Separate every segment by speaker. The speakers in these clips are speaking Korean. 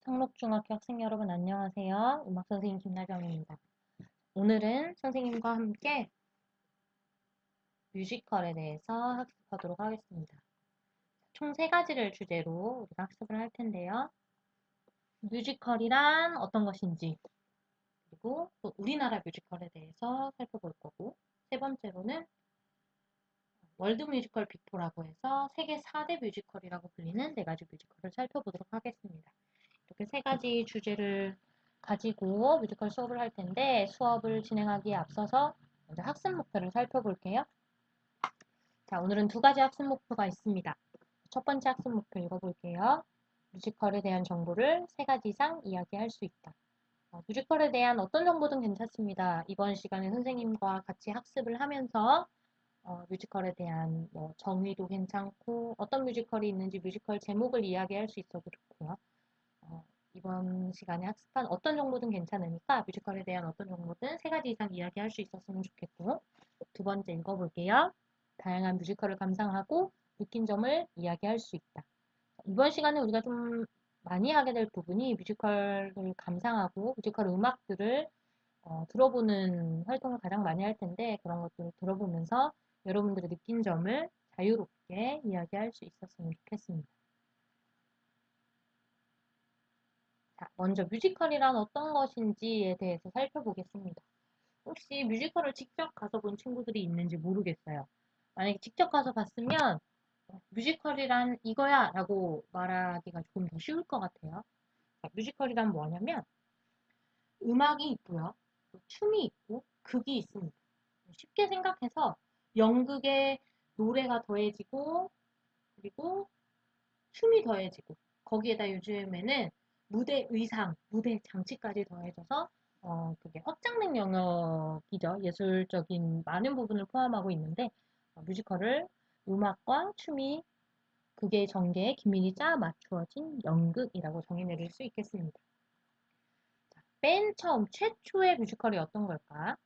Speaker 1: 상록중학교 학생 여러분 안녕하세요. 음악선생님 김나경입니다. 오늘은 선생님과 함께 뮤지컬에 대해서 학습하도록 하겠습니다. 총 3가지를 주제로 우리가 학습을 할 텐데요. 뮤지컬이란 어떤 것인지, 그리고 또 우리나라 뮤지컬에 대해서 살펴볼 거고, 3번째로는 월드 뮤지컬 빅4라고 해서 세계 4대 뮤지컬이라고 불리는 4가지 뮤지컬을 살펴보도록 하겠습니다. 이렇게 3가지 주제를 가지고 뮤지컬 수업을 할 텐데 수업을 진행하기에 앞서서 먼저 학습 목표를 살펴볼게요. 자, 오늘은 2가지 학습 목표가 있습니다. 첫 번째 학습 목표 읽어볼게요. 뮤지컬에 대한 정보를 3가지 이상 이야기할 수 있다. 뮤지컬에 대한 어떤 정보든 괜찮습니다. 이번 시간에 선생님과 같이 학습을 하면서 뮤지컬에 대한 정의도 괜찮고 어떤 뮤지컬이 있는지 뮤지컬 제목을 이야기할 수 있어도 좋고요. 이번 시간에 학습한 어떤 정보든 괜찮으니까 뮤지컬에 대한 어떤 정보든 3가지 이상 이야기할 수 있었으면 좋겠고 2번째 읽어볼게요. 다양한 뮤지컬을 감상하고 느낀 점을 이야기할 수 있다. 이번 시간에 우리가 좀 많이 하게 될 부분이 뮤지컬을 감상하고 뮤지컬 음악들을 들어보는 활동을 가장 많이 할 텐데 그런 것들을 들어보면서 여러분들의 느낀 점을 자유롭게 이야기할 수 있었으면 좋겠습니다. 자, 먼저 뮤지컬이란 어떤 것인지에 대해서 살펴보겠습니다. 혹시 뮤지컬을 직접 가서 본 친구들이 있는지 모르겠어요. 만약에 직접 가서 봤으면 뮤지컬이란 이거야 라고 말하기가 조금 더 쉬울 것 같아요. 자, 뮤지컬이란 뭐냐면 음악이 있고요. 또 춤이 있고 극이 있습니다. 쉽게 생각해서 연극에 노래가 더해지고 그리고 춤이 더해지고 거기에다 요즘에는 무대 의상, 무대 장치까지 더해져서 그게 확장된 영역이죠. 예술적인 많은 부분을 포함하고 있는데 뮤지컬을 음악과 춤이 극의 전개에 긴밀히 짜 맞추어진 연극이라고 정의 내릴 수 있겠습니다. 자, 맨 처음 최초의 뮤지컬이 어떤 걸까?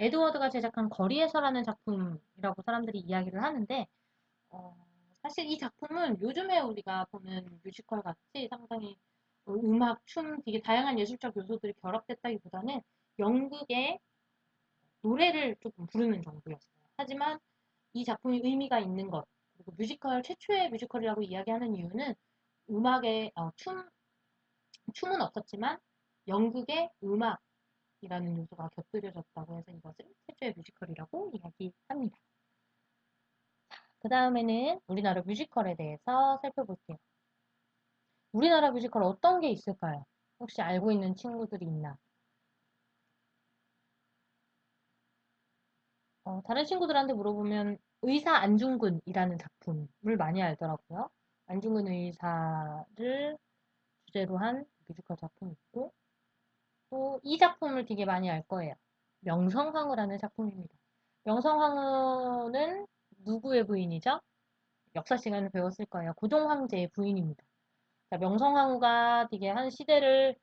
Speaker 1: 에드워드가 제작한 거리에서라는 작품이라고 사람들이 이야기를 하는데 어, 사실 이 작품은 요즘에 우리가 보는 뮤지컬 같이 상당히 음악, 춤, 되게 다양한 예술적 요소들이 결합됐다기보다는 연극에 노래를 조금 부르는 정도였어요. 하지만 이 작품이 의미가 있는 것, 그리고 뮤지컬, 최초의 뮤지컬이라고 이야기하는 이유는 음악에, 춤은 없었지만 연극에 음악이라는 요소가 곁들여졌다고 해서 이것을 최초의 뮤지컬이라고 이야기합니다. 그 다음에는 우리나라 뮤지컬에 대해서 살펴볼게요. 우리나라 뮤지컬 어떤 게 있을까요? 혹시 알고 있는 친구들이 있나? 다른 친구들한테 물어보면 의사 안중근이라는 작품을 많이 알더라고요. 안중근 의사를 주제로 한 뮤지컬 작품이 있고 또 이 작품을 되게 많이 알 거예요. 명성황후라는 작품입니다. 명성황후는 누구의 부인이죠? 역사 시간에 배웠을 거예요. 고종 황제의 부인입니다. 자, 명성황후가 되게 한 시대를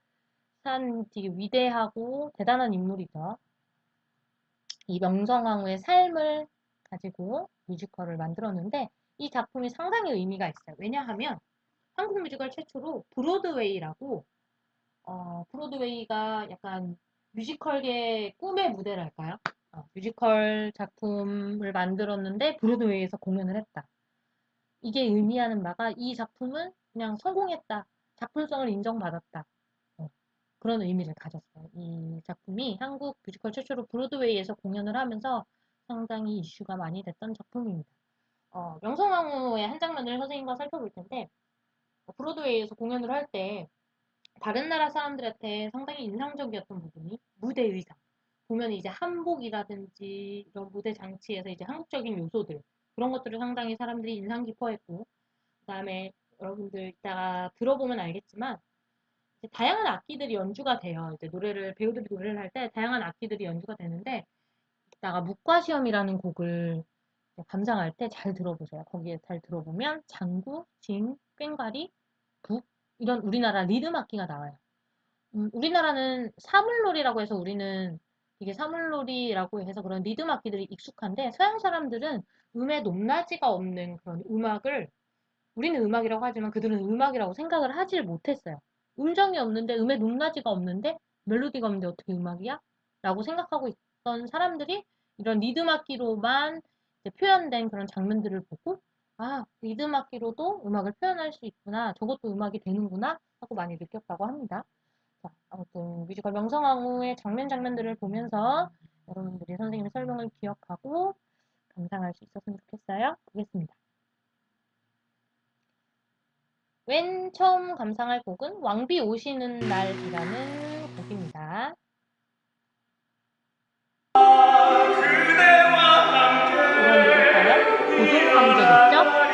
Speaker 1: 산 되게 위대하고 대단한 인물이죠. 이 명성황후의 삶을 가지고 뮤지컬을 만들었는데 이 작품이 상당히 의미가 있어요. 왜냐하면 한국 뮤지컬 최초로 브로드웨이라고 브로드웨이가 약간 뮤지컬계의 꿈의 무대랄까요? 뮤지컬 작품을 만들었는데 브로드웨이에서 공연을 했다. 이게 의미하는 바가 이 작품은 그냥 성공했다. 작품성을 인정받았다. 어, 그런 의미를 가졌어요. 이 작품이 한국 뮤지컬 최초로 브로드웨이에서 공연을 하면서 상당히 이슈가 많이 됐던 작품입니다. 명성황후의 한 장면을 선생님과 살펴볼 텐데 브로드웨이에서 공연을 할 때 다른 나라 사람들한테 상당히 인상적이었던 부분이 무대 의상. 보면 이제 한복이라든지 이런 무대 장치에서 이제 한국적인 요소들 그런 것들을 상당히 사람들이 인상 깊어했고 그다음에 여러분들 이따가 들어보면 알겠지만 이제 다양한 악기들이 연주가 돼요. 이제 배우들이 노래를 할 때 다양한 악기들이 연주가 되는데 이따가 묵과시험이라는 곡을 감상할 때 잘 들어보세요. 거기에 잘 들어보면 장구, 징, 꽹과리, 북 이런 우리나라 리듬 악기가 나와요. 우리나라는 사물놀이라고 해서 우리는 이게 사물놀이라고 해서 그런 리듬 악기들이 익숙한데 서양 사람들은 음의 높낮이가 없는 그런 음악을 우리는 음악이라고 하지만 그들은 음악이라고 생각을 하질 못했어요. 음정이 없는데, 음의 높낮이가 없는데, 멜로디가 없는데 어떻게 음악이야? 라고 생각하고 있던 사람들이 이런 리듬 악기로만 이제 표현된 그런 장면들을 보고, 아, 리듬 악기로도 음악을 표현할 수 있구나. 저것도 음악이 되는구나. 하고 많이 느꼈다고 합니다. 자, 아무튼 뮤지컬 명성황후의 장면들을 보면서 여러분들이 선생님의 설명을 기억하고 감상할 수 있었으면 좋겠어요. 보겠습니다. 맨 처음 감상할 곡은 왕비 오시는 날이라는 곡입니다. 이건 누굴까요? 고종황제겠죠?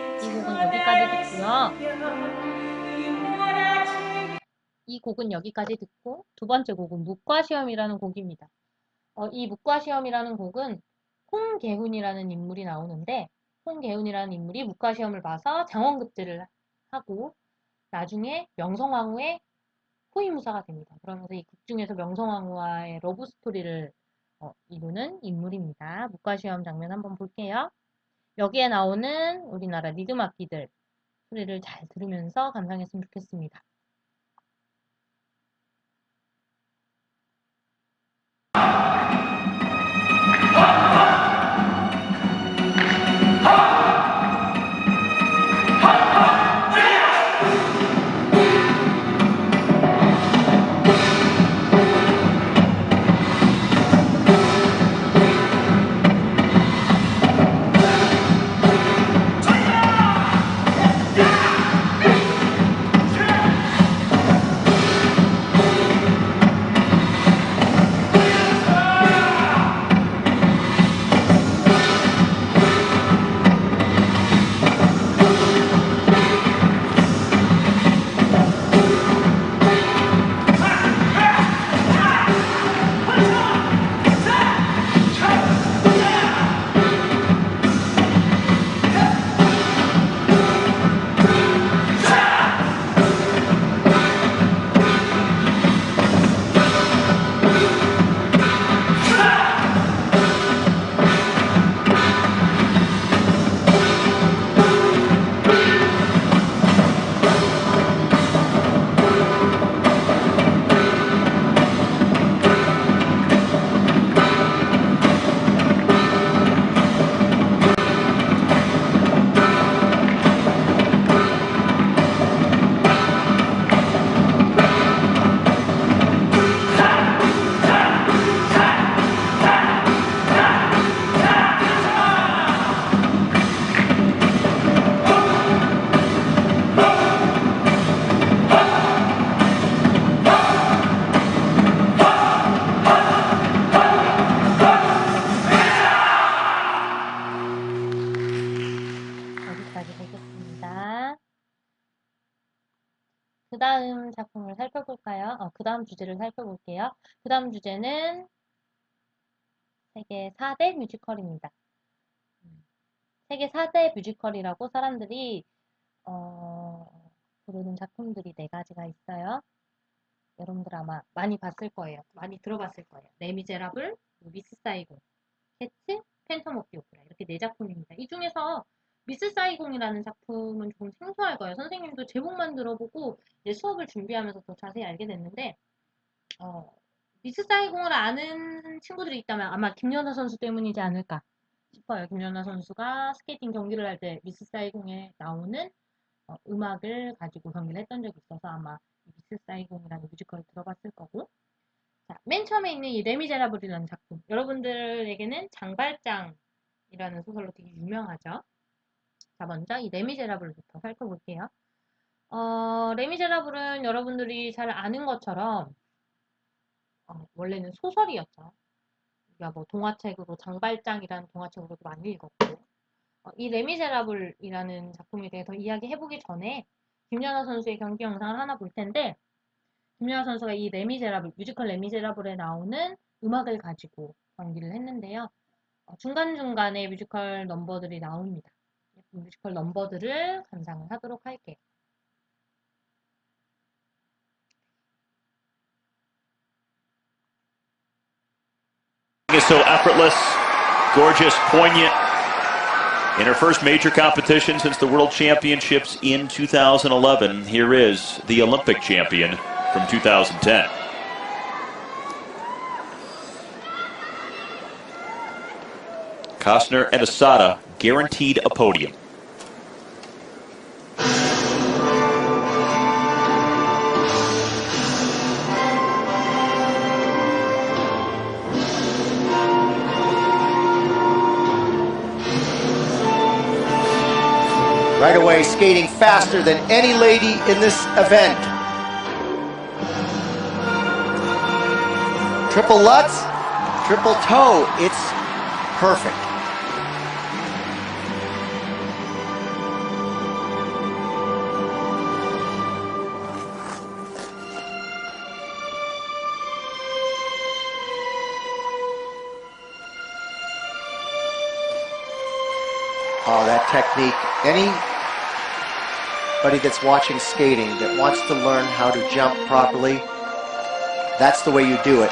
Speaker 1: 이 곡은 여기까지 듣고요. 이 곡은 여기까지 듣고 두 번째 곡은 묵과시험이라는 곡입니다. 이 묵과시험이라는 곡은 홍계훈이라는 인물이 나오는데 홍계훈이라는 인물이 묵과시험을 봐서 장원급제를 하고 나중에 명성황후의 호위무사가 됩니다. 그러면서 이 극 중에서 명성황후와의 러브 스토리를 이루는 인물입니다. 묵과시험 장면 한번 볼게요. 여기에 나오는 우리나라 리듬 악기들 소리를 잘 들으면서 감상했으면 좋겠습니다. 여기까지 보겠습니다. 그 다음 작품을 살펴볼까요? 그 다음 주제를 살펴볼게요. 그 다음 주제는 세계 4대 뮤지컬입니다. 세계 4대 뮤지컬이라고 사람들이 부르는 작품들이 4가지가 있어요. 여러분들 아마 많이 봤을 거예요. 많이 들어봤을 거예요. 레미제라블, 미스 사이공, 캐츠, 팬텀 오브 디 오페라 이렇게 4작품입니다. 이 중에서 미스 사이공이라는 작품은 조금 생소할 거예요. 선생님도 제목만 들어보고 이제 수업을 준비하면서 더 자세히 알게 됐는데 미스 사이공을 아는 친구들이 있다면 아마 김연아 선수 때문이지 않을까 싶어요. 김연아 선수가 스케이팅 경기를 할 때 미스 사이공에 나오는 음악을 가지고 경기를 했던 적이 있어서 아마 미스 사이공이라는 뮤지컬을 들어봤을 거고 자, 맨 처음에 있는 이 레미제라블이라는 작품 여러분들에게는 장발장이라는 소설로 되게 유명하죠. 자, 먼저 이 레미제라블부터 살펴볼게요. 레미제라블은 여러분들이 잘 아는 것처럼 원래는 소설이었죠. 우리가 뭐 동화책으로 장발장이라는 동화책으로도 많이 읽었고 이 레미제라블이라는 작품에 대해서 이야기해보기 전에 김연아 선수의 경기 영상을 하나 볼 텐데 김연아 선수가 이 레미제라블, 뮤지컬 레미제라블에 나오는 음악을 가지고 경기를 했는데요. 중간중간에 뮤지컬 넘버들이 나옵니다. 뮤지컬 넘버들을 감상을 하도록 할게요.
Speaker 2: Is so effortless, gorgeous, poignant. In her first major competition since the World Championships in 2011, here is the Olympic champion from 2010. Costner and Asada guaranteed a podium.
Speaker 3: Right away, skating faster than any lady in this event. Triple Lutz, triple toe, it's perfect. Oh, that technique. Anybody that's watching skating that wants to learn how to jump properly, that's the way you do it.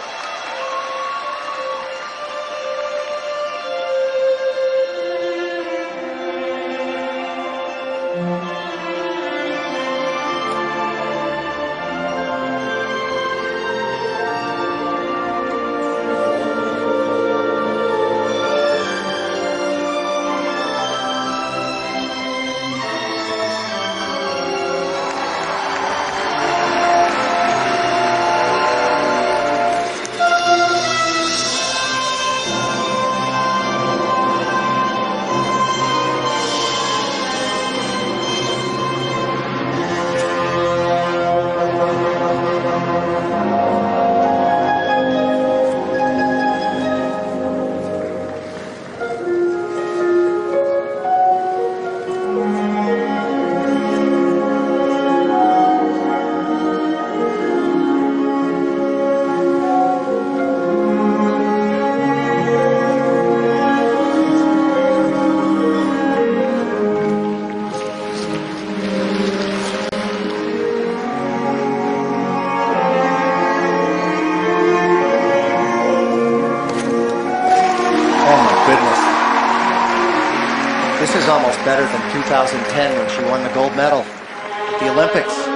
Speaker 3: This is almost better than 2010 when she won the gold medal at the Olympics.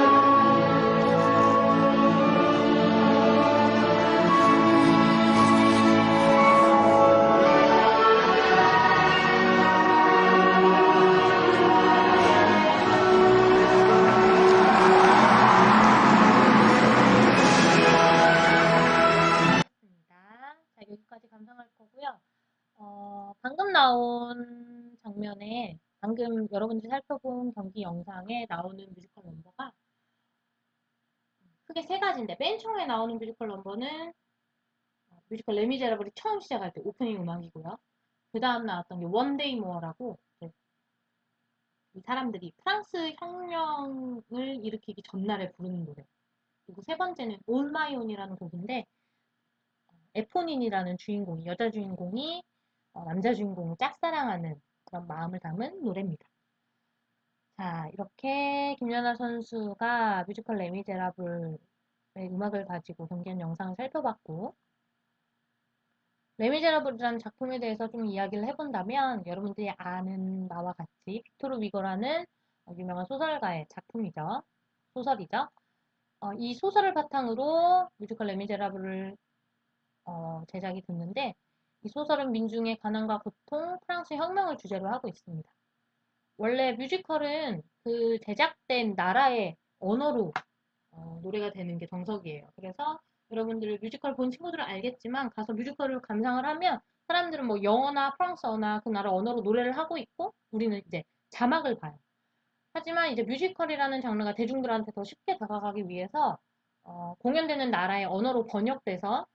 Speaker 1: 자, 여기까지 감상할 거고요. 방금 나온 장면에, 방금 여러분들이 살펴본 경기 영상에 나오는 뮤지컬 넘버가 크게 세 가지인데, 맨 처음에 나오는 뮤지컬 넘버는 뮤지컬 레미제라블이 처음 시작할 때 오프닝 음악이고요. 그 다음 나왔던 게 원데이 모어라고 이 사람들이 프랑스 혁명을 일으키기 전날에 부르는 노래. 그리고 세 번째는 올 마이 온이라는 곡인데 에포닌이라는 주인공이, 여자 주인공이 남자 주인공을 짝사랑하는 그런 마음을 담은 노래입니다. 자, 이렇게 김연아 선수가 뮤지컬 레미제라블의 음악을 가지고 경기한 영상을 살펴봤고, 레미제라블이라는 작품에 대해서 좀 이야기를 해본다면 여러분들이 아는 바와 같이 빅토르 위거라는 유명한 소설가의 작품이죠. 소설이죠. 이 소설을 바탕으로 뮤지컬 레미제라블을 제작이 됐는데 이 소설은 민중의 가난과 고통, 프랑스 혁명을 주제로 하고 있습니다. 원래 뮤지컬은 그 제작된 나라의 언어로 노래가 되는 게 정석이에요. 그래서 여러분들 뮤지컬 본 친구들은 알겠지만 가서 뮤지컬을 감상을 하면 사람들은 뭐 영어나 프랑스어나 그 나라 언어로 노래를 하고 있고 우리는 이제 자막을 봐요. 하지만 이제 뮤지컬이라는 장르가 대중들한테 더 쉽게 다가가기 위해서 공연되는 나라의 언어로 번역돼서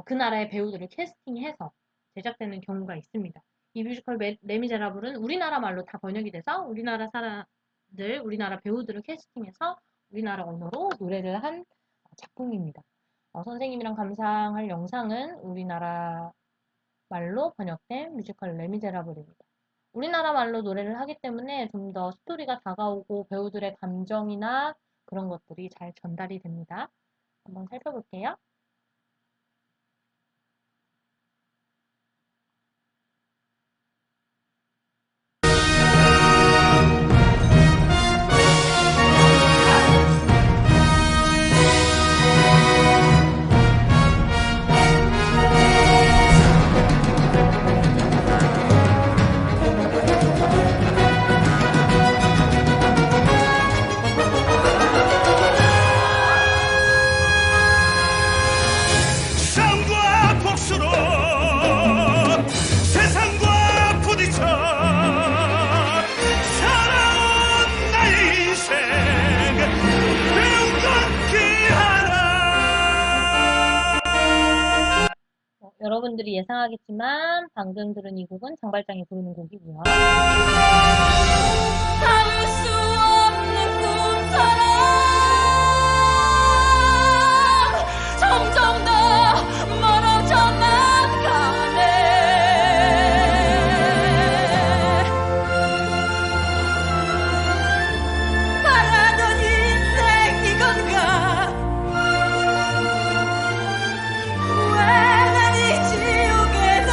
Speaker 1: 그 나라의 배우들을 캐스팅해서 제작되는 경우가 있습니다. 이 뮤지컬 레미제라블은 우리나라 말로 다 번역이 돼서 우리나라 사람들, 우리나라 배우들을 캐스팅해서 우리나라 언어로 노래를 한 작품입니다. 선생님이랑 감상할 영상은 우리나라 말로 번역된 뮤지컬 레미제라블입니다. 우리나라 말로 노래를 하기 때문에 좀 더 스토리가 다가오고 배우들의 감정이나 그런 것들이 잘 전달이 됩니다. 한번 살펴볼게요.
Speaker 4: 싸움과 복수로 세상과 부딪혀 살아온 나의 인생 배운 건 귀하라.
Speaker 1: 여러분들이 예상하겠지만 방금 들은 이 곡은 장발장이 부르는 곡이고요.
Speaker 5: 닿을 수 없는 꿈처럼 점점 더 멀어져만 가네. 바라던 인생 이건가? 왜 난 이 지옥에서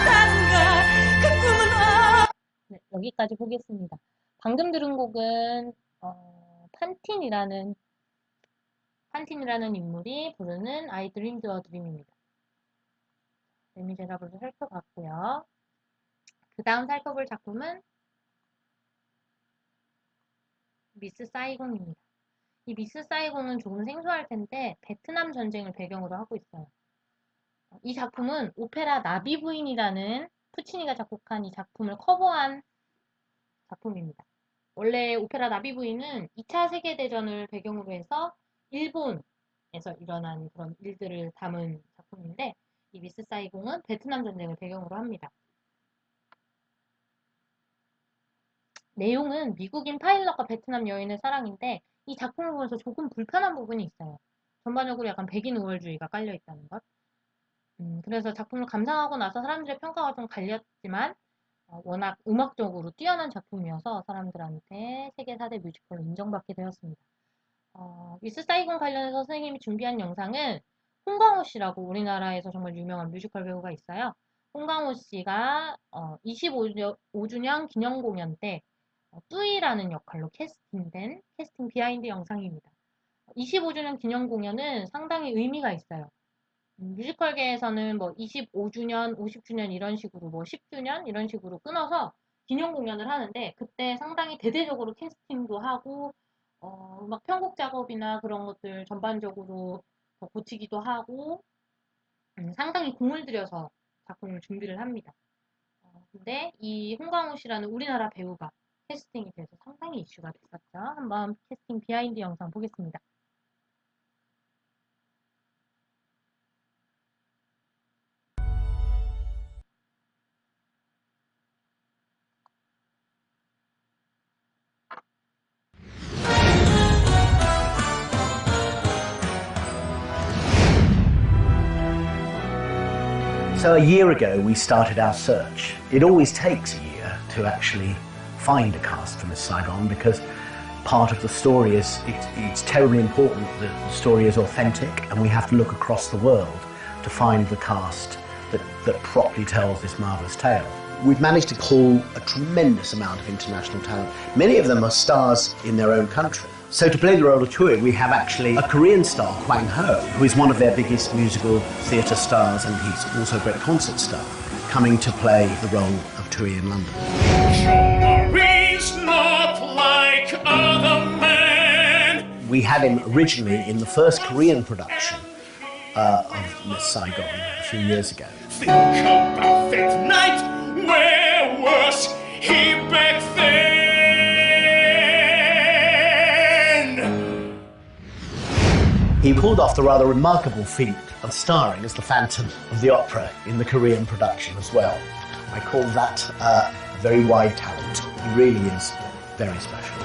Speaker 5: 사는가? 그 꿈은
Speaker 1: 네, 여기까지 보겠습니다. 방금 들은 곡은 판틴이라는 인물이 부르는 I Dreamed a Dream입니다. 레미제라블도 살펴봤고요. 그 다음 살펴볼 작품은 미스 사이공입니다. 이 미스 사이공은 조금 생소할 텐데 베트남 전쟁을 배경으로 하고 있어요. 이 작품은 오페라 나비 부인이라는 푸치니가 작곡한 이 작품을 커버한 작품입니다. 원래 오페라 나비 부인은 2차 세계대전을 배경으로 해서 일본에서 일어난 그런 일들을 담은 작품인데 이 미스 사이공은 베트남 전쟁을 배경으로 합니다. 내용은 미국인 파일럿과 베트남 여인의 사랑인데 이 작품을 보면서 조금 불편한 부분이 있어요. 전반적으로 약간 백인 우월주의가 깔려 있다는 것. 그래서 작품을 감상하고 나서 사람들의 평가가 좀 갈렸지만 워낙 음악적으로 뛰어난 작품이어서 사람들한테 세계 4대 뮤지컬로 인정받게 되었습니다. 미스 사이공 관련해서 선생님이 준비한 영상은 홍광호 씨라고 우리나라에서 정말 유명한 뮤지컬 배우가 있어요. 홍광호 씨가 25주년 기념 공연 때 뚜이라는 역할로 캐스팅 비하인드 영상입니다. 25주년 기념 공연은 상당히 의미가 있어요. 뮤지컬계에서는 뭐 25주년, 50주년 이런 식으로 뭐 10주년 이런 식으로 끊어서 기념 공연을 하는데 그때 상당히 대대적으로 캐스팅도 하고 막 편곡 작업이나 그런 것들 전반적으로 더 고치기도 하고 상당히 공을 들여서 작품을 준비를 합니다. 근데 이 홍광호 씨라는 우리나라 배우가 캐스팅이 돼서 상당히 이슈가 됐었죠. 한번 캐스팅 비하인드 영상 보겠습니다.
Speaker 6: So a year ago we started our search. It always takes a year to actually find a cast for Miss Saigon because part of the story is, it's terribly important that the story is authentic and we have to look across the world to find the cast that properly tells this marvellous tale. We've managed to pull a tremendous amount of international talent. Many of them are stars in their own country. So to play the role of Tui, we have actually a Korean star, Hwang Ho, who is one of their biggest musical theatre stars, and he's also a great concert star, coming to play the role of Tui in London.
Speaker 4: He's not like other men.
Speaker 6: We had him originally in the first Korean production of Miss Saigon a few years ago.
Speaker 4: Think about that night. Where was he back then?
Speaker 6: He he pulled off the rather remarkable feat of starring as the Phantom of the Opera in the Korean production as well. I call that a very wide talent. He really is very special.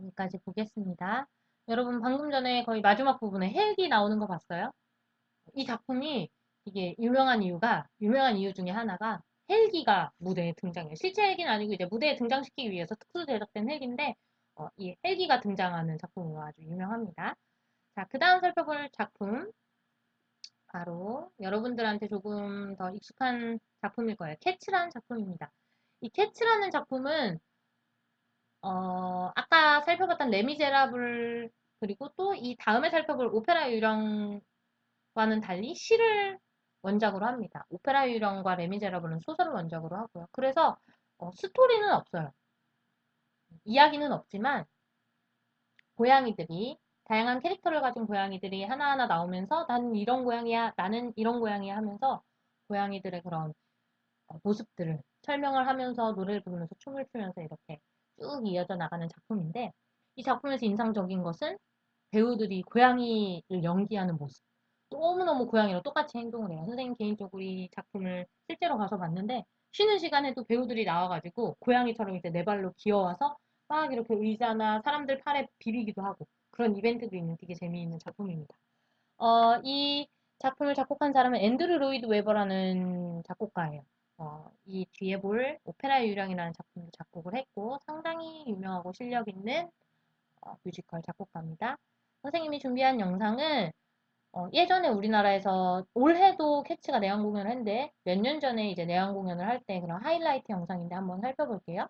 Speaker 1: 여기까지 보겠습니다. 여러분 방금 전에 거의 마지막 부분에 헬기 나오는 거 봤어요? 이 작품이 이게 유명한 이유 중에 하나가 헬기가 무대에 등장해요. 실제 헬기는 아니고 이제 무대에 등장시키기 위해서 특수 제작된 헬기인데 이 헬기가 등장하는 작품으로 아주 유명합니다. 자, 그 다음 살펴볼 작품 바로 여러분들한테 조금 더 익숙한 작품일 거예요. 캐츠라는 작품입니다. 이 캐츠라는 작품은 아까 살펴봤던 레미제라블 그리고 또 이 다음에 살펴볼 오페라 유령과는 달리 시를 원작으로 합니다. 오페라 유령과 레미제라블은 소설을 원작으로 하고요. 그래서 스토리는 없어요. 이야기는 없지만 고양이들이 다양한 캐릭터를 가진 고양이들이 하나하나 나오면서 나는 이런 고양이야, 나는 이런 고양이야 하면서 고양이들의 그런 모습들을 설명을 하면서 노래를 부르면서 춤을 추면서 이렇게 쭉 이어져 나가는 작품인데 이 작품에서 인상적인 것은 배우들이 고양이를 연기하는 모습. 너무너무 고양이랑 똑같이 행동을 해요. 선생님 개인적으로 이 작품을 실제로 가서 봤는데 쉬는 시간에도 배우들이 나와가지고 고양이처럼 이제 네 발로 기어와서 막 이렇게 의자나 사람들 팔에 비비기도 하고 그런 이벤트도 있는 되게 재미있는 작품입니다. 이 작품을 작곡한 사람은 앤드류 로이드 웨버라는 작곡가예요. 이 뒤에 볼 오페라의 유령이라는 작품도 작곡을 했고 상당히 유명하고 실력 있는 뮤지컬 작곡가입니다. 선생님이 준비한 영상은 예전에 우리나라에서 올해도 캐츠가 내한 공연을 했는데 몇 년 전에 이제 내한 공연을 할 때 그런 하이라이트 영상인데 한번 살펴볼게요.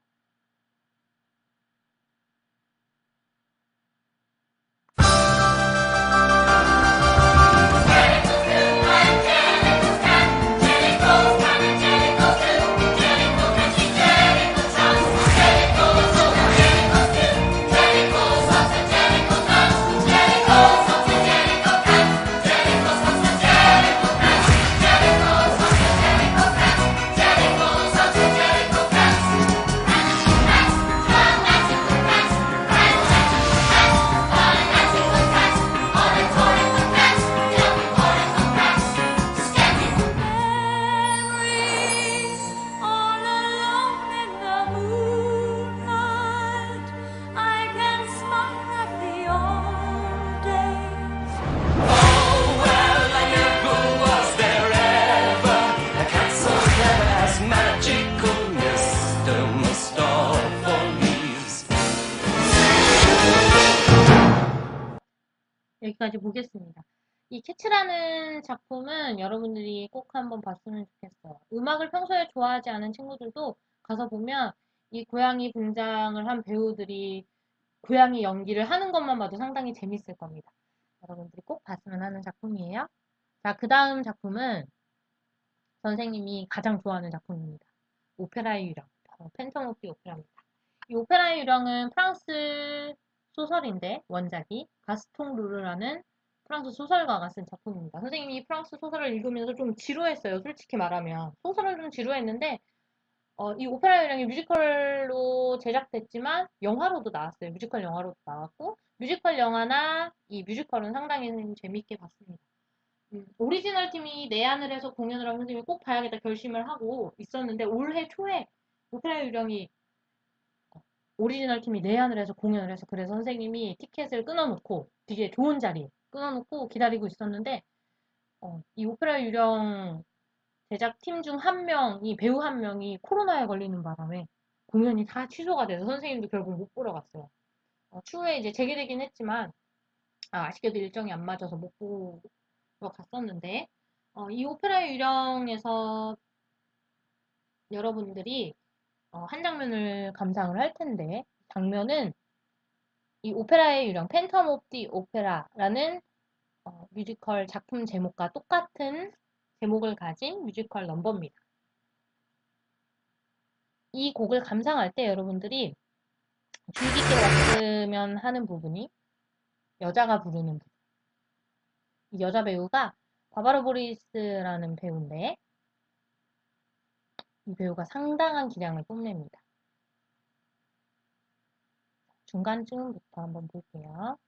Speaker 5: All alone in the moonlight, I can smile at the old days.
Speaker 4: Oh, well, I never was there ever a cat so clever as magical Mr. Mistopheles.
Speaker 1: 여기까지 보겠습니다. 이 캐츠라는 작품은 여러분들이 꼭 한번 봤으면 좋겠어요. 음악을 평소에 좋아하지 않은 친구들도 가서 보면 이 고양이 분장을 한 배우들이 고양이 연기를 하는 것만 봐도 상당히 재밌을 겁니다. 여러분들이 꼭 봤으면 하는 작품이에요. 자, 그 다음 작품은 선생님이 가장 좋아하는 작품입니다. 오페라의 유령, 팬텀 오브 디 오페라입니다. 이 오페라의 유령은 프랑스 소설인데 원작이 가스통 루르라는 프랑스 소설가가 쓴 작품입니다. 선생님이 프랑스 소설을 읽으면서 좀 지루했어요. 솔직히 말하면. 소설은 좀 지루했는데 이 오페라 유령이 뮤지컬로 제작됐지만 영화로도 나왔어요. 뮤지컬 영화로도 나왔고 뮤지컬 영화나 이 뮤지컬은 상당히 재밌게 봤습니다. 오리지널 팀이 내한을 해서 공연을 하면 선생님이 꼭 봐야겠다 결심을 하고 있었는데 올해 초에 오페라 유령이 오리지널 팀이 내한을 해서 공연을 해서 그래서 선생님이 티켓을 끊어놓고 되게 좋은 자리 끊어놓고 기다리고 있었는데 이 오페라 유령 제작팀 중 한 명이 배우 한 명이 코로나에 걸리는 바람에 공연이 다 취소가 돼서 선생님도 결국 못 보러 갔어요. 추후에 이제 재개되긴 했지만 아쉽게도 일정이 안 맞아서 못 보러 갔었는데 이 오페라 유령에서 여러분들이 한 장면을 감상을 할 텐데, 장면은 이 오페라의 유령 팬텀 오브 디 오페라라는 뮤지컬 작품 제목과 똑같은 제목을 가진 뮤지컬 넘버입니다. 이 곡을 감상할 때 여러분들이 주의 깊게 봤으면 하는 부분이 여자가 부르는 부분. 이 여자 배우가 바바라 보리스라는 배우인데 이 배우가 상당한 기량을 뽐냅니다. 중간쯤부터 한번 볼게요.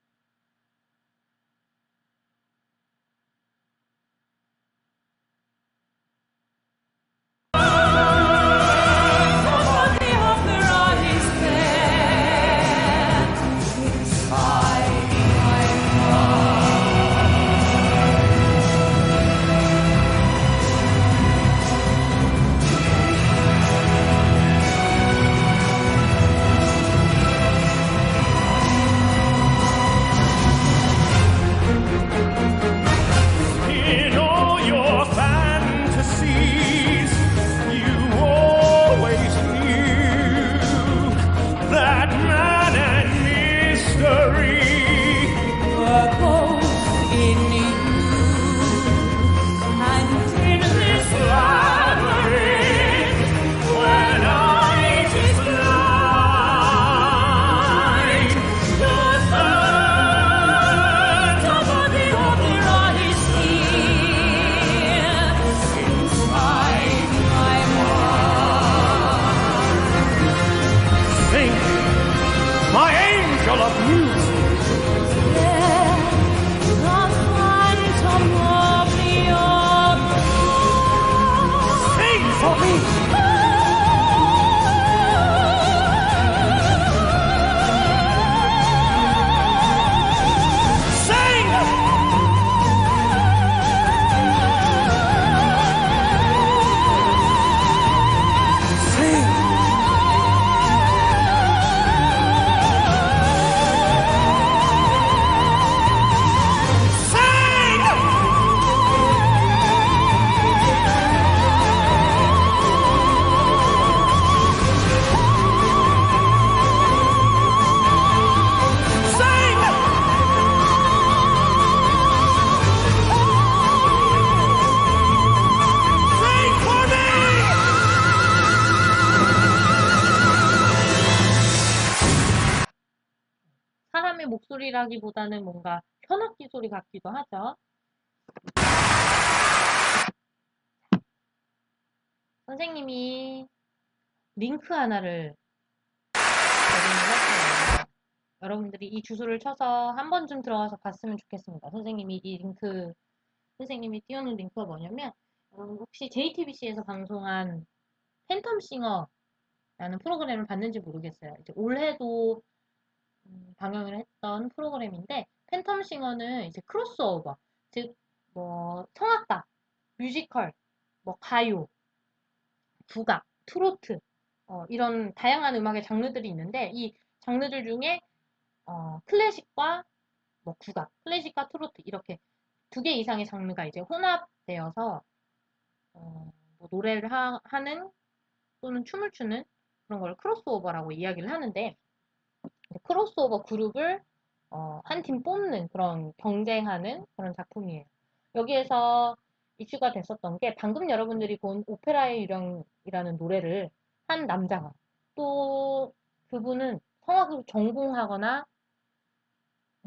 Speaker 7: In all your fantasies, you always knew that man and mystery
Speaker 5: were both in you, and in this
Speaker 7: labyrinth when night is blind. The
Speaker 5: top of the opera is here, inside my mind.
Speaker 7: Sing, my angel of music.
Speaker 5: There, the phantom of the opera.
Speaker 7: Sing for me. Sing! Sing! Sing! Sing! Sing for me!
Speaker 1: 사람의 목소리라기보다는 뭔가 현악기 소리 같기도 하죠. 선생님이 링크 하나를 제공을 했어요. 여러분들이 이 주소를 쳐서 한 번쯤 들어가서 봤으면 좋겠습니다. 선생님이 이 링크, 선생님이 띄우는 링크가 뭐냐면, 여러분 혹시 JTBC에서 방송한 팬텀싱어라는 프로그램을 봤는지 모르겠어요. 이제 올해도 방영을 했던 프로그램인데, 팬텀싱어는 이제 크로스오버, 즉, 뭐, 성악가, 뮤지컬, 뭐, 가요, 국악, 트로트, 이런 다양한 음악의 장르들이 있는데, 이 장르들 중에 클래식과 뭐 국악, 클래식과 트로트 이렇게 두 개 이상의 장르가 이제 혼합되어서 뭐 노래를 하는 또는 춤을 추는 그런 걸 크로스오버라고 이야기를 하는데 크로스오버 그룹을 한 팀 뽑는 그런 경쟁하는 그런 작품이에요. 여기에서 이슈가 됐었던 게 방금 여러분들이 본 오페라의 유령이라는 노래를 한 남자가 또 그분은 성악을 전공하거나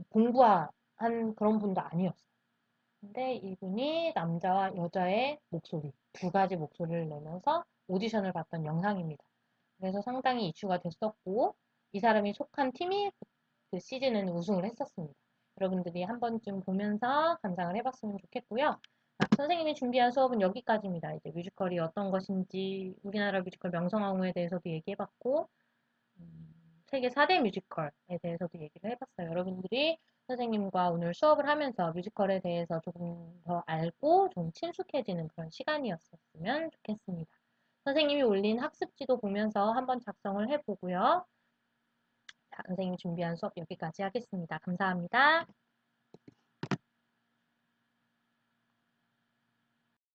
Speaker 1: 공부한 그런 분도 아니었어요. 근데 이분이 남자와 여자의 목소리, 두 가지 목소리를 내면서 오디션을 봤던 영상입니다. 그래서 상당히 이슈가 됐었고, 이 사람이 속한 팀이 그 시즌은 우승을 했었습니다. 여러분들이 한 번쯤 보면서 감상을 해봤으면 좋겠고요. 선생님이 준비한 수업은 여기까지입니다. 이제 뮤지컬이 어떤 것인지, 우리나라 뮤지컬 명성황후에 대해서도 얘기해봤고, 세계 4대 뮤지컬에 대해서도 얘기를 해봤어요. 여러분들이 선생님과 오늘 수업을 하면서 뮤지컬에 대해서 조금 더 알고 좀 친숙해지는 그런 시간이었으면 좋겠습니다. 선생님이 올린 학습지도 보면서 한번 작성을 해보고요. 자, 선생님이 준비한 수업 여기까지 하겠습니다. 감사합니다.